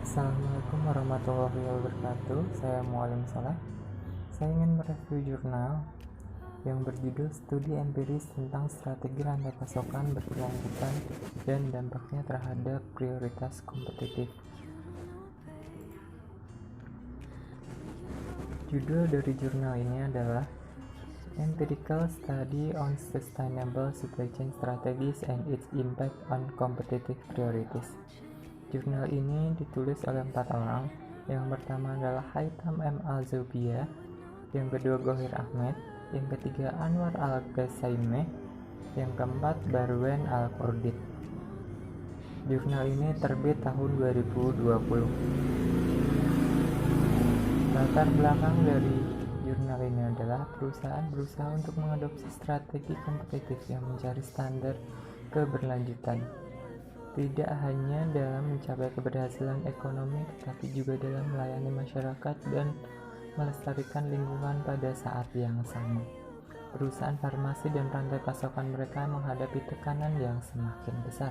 Assalamualaikum warahmatullahi wabarakatuh. Saya Mualim Saleh. Saya ingin mereview jurnal yang berjudul Studi Empiris tentang Strategi Rantai Pasokan Berkelanjutan dan Dampaknya Terhadap Prioritas Kompetitif. Judul dari jurnal ini adalah Empirical Study on Sustainable Supply Chain Strategies and its Impact on Competitive Priorities. Jurnal ini ditulis oleh 4 orang. Yang pertama adalah Haitham M. Al-Zoubia, yang kedua Gohir Ahmed, yang ketiga Anwar Al-Ghassaimeh, yang keempat Barwen Al-Qurdid. Jurnal ini terbit tahun 2020. Latar belakang dari jurnal ini adalah perusahaan berusaha untuk mengadopsi strategi kompetitif yang mencari standar keberlanjutan, tidak hanya dalam mencapai keberhasilan ekonomi, tetapi juga dalam melayani masyarakat dan melestarikan lingkungan pada saat yang sama. Perusahaan farmasi dan rantai pasokan mereka menghadapi tekanan yang semakin besar.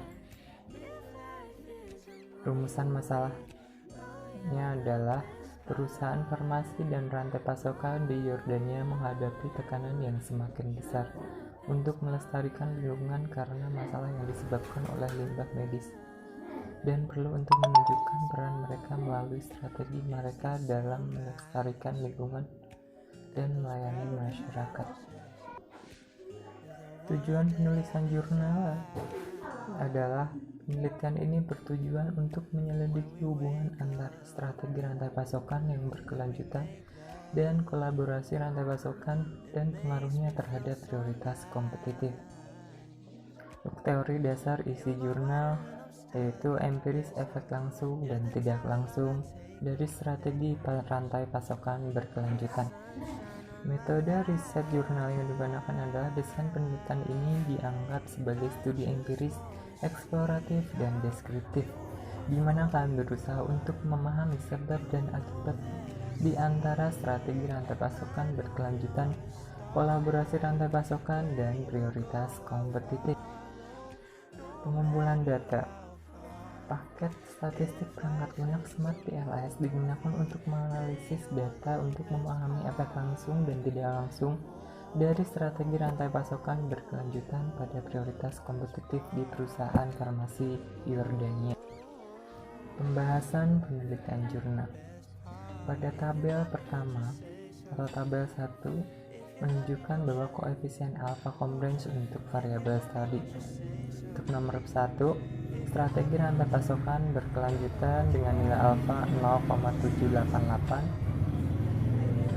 Rumusan masalahnya adalah perusahaan farmasi dan rantai pasokan di Yordania menghadapi tekanan yang semakin besar untuk melestarikan lingkungan karena masalah yang disebabkan oleh limbah medis, dan perlu untuk menunjukkan peran mereka melalui strategi mereka dalam melestarikan lingkungan dan melayani masyarakat. Tujuan penulisan jurnal adalah penelitian ini bertujuan untuk menyelidiki hubungan antara strategi rantai pasokan yang berkelanjutan dan kolaborasi rantai pasokan dan pengaruhnya terhadap prioritas kompetitif. Untuk teori dasar isi jurnal yaitu empiris, efek langsung dan tidak langsung dari strategi rantai pasokan berkelanjutan. Metode riset jurnal yang digunakan adalah desain penelitian ini dianggap sebagai studi empiris, eksploratif, dan deskriptif, di mana kalian berusaha untuk memahami sebab dan akibat di antara strategi rantai pasokan berkelanjutan, kolaborasi rantai pasokan, dan prioritas kompetitif. Pengumpulan data. Paket statistik perangkat lunak Smart PLS digunakan untuk menganalisis data untuk memahami efek langsung dan tidak langsung dari strategi rantai pasokan berkelanjutan pada prioritas kompetitif di perusahaan farmasi Yordania. Pembahasan penelitian jurnal. Pada tabel pertama atau tabel 1 menunjukkan bahwa koefisien alpha convergence untuk variabel studi. Untuk nomor 1, strategi rantai pasokan berkelanjutan dengan nilai alfa 0,788.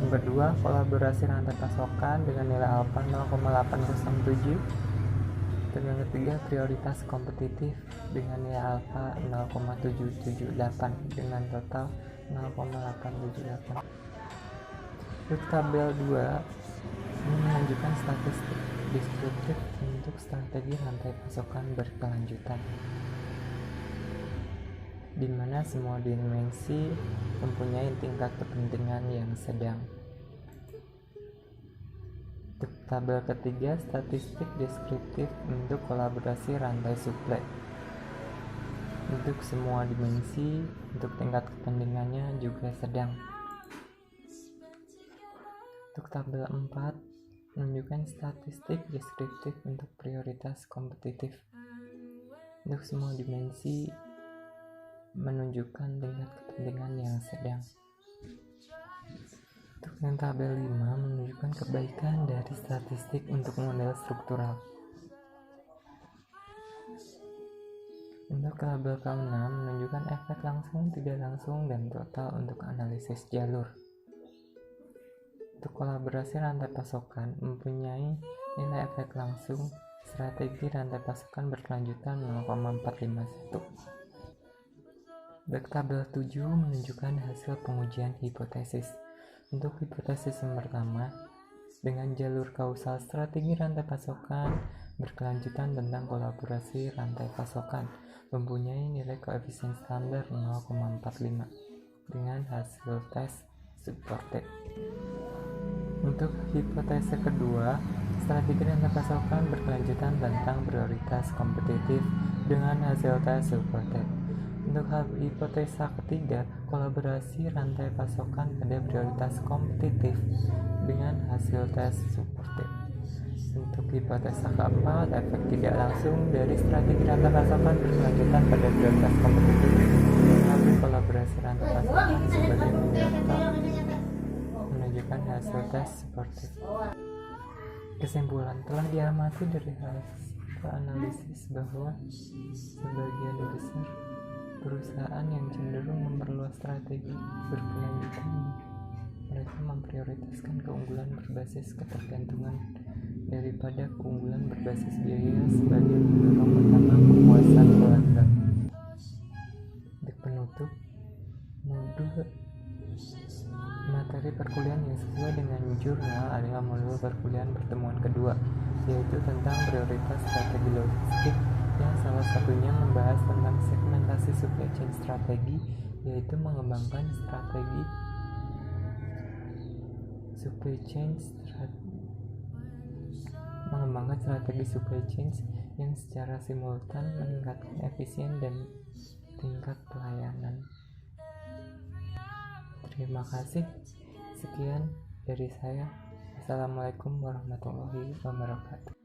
Nomor 2, kolaborasi rantai pasokan dengan nilai alfa 0,807. Dan yang ketiga, prioritas kompetitif dengan nilai alfa 0,778 dengan total 0,878. Untuk tabel 2 ini menunjukkan statistik deskriptif untuk strategi rantai pasokan berkelanjutan, di mana semua dimensi mempunyai tingkat kepentingan yang sedang. Untuk tabel ketiga, statistik deskriptif untuk kolaborasi rantai suplai. Untuk semua dimensi, untuk tingkat kepentingannya juga sedang. Untuk tabel 4, menunjukkan statistik deskriptif untuk prioritas kompetitif. Untuk semua dimensi, menunjukkan tingkat kepentingan yang sedang. Untuk yang tabel 5 menunjukkan kebaikan dari statistik untuk model struktural. Untuk tabel ke-6 menunjukkan efek langsung, tidak langsung, dan total untuk analisis jalur. Untuk kolaborasi rantai pasokan mempunyai nilai efek langsung strategi rantai pasokan berkelanjutan 0,451. Untuk tabel 7 menunjukkan hasil pengujian hipotesis. Untuk hipotesis yang pertama, dengan jalur kausal strategi rantai pasokan berkelanjutan tentang kolaborasi rantai pasokan mempunyai nilai koefisien standar 0,45 dengan hasil tes supported. Untuk hipotesa kedua, strategi rantai pasokan berkelanjutan tentang prioritas kompetitif dengan hasil tes supported. Untuk hipotesa ketiga, kolaborasi rantai pasokan pada prioritas kompetitif dengan hasil tes suportif. Untuk hipotesa keempat, efek tidak langsung dari strategi rantai pasokan berkelanjutan pada prioritas kompetitif melalui kolaborasi rantai pasokan sebagai indikator menunjukkan hasil tes suportif. Kesimpulan, telah diamati dari hasil analisis bahwa sebagian besar perusahaan yang cenderung memperluas strategi berkelanjutan, mereka memprioritaskan keunggulan berbasis ketergantungan daripada keunggulan berbasis biaya sebagai pendorong utama kepuasan pelanggan. Untuk penutup, modul materi perkuliahan yang sesuai dengan jurnal adalah modul perkuliahan pertemuan kedua, yaitu tentang prioritas strategi logistik, yang salah satunya membahas tentang segmentasi supply chain strategi, yaitu mengembangkan strategi supply chain yang secara simultan meningkatkan efisien dan tingkat pelayanan. Terima kasih. Sekian dari saya. Assalamualaikum warahmatullahi wabarakatuh.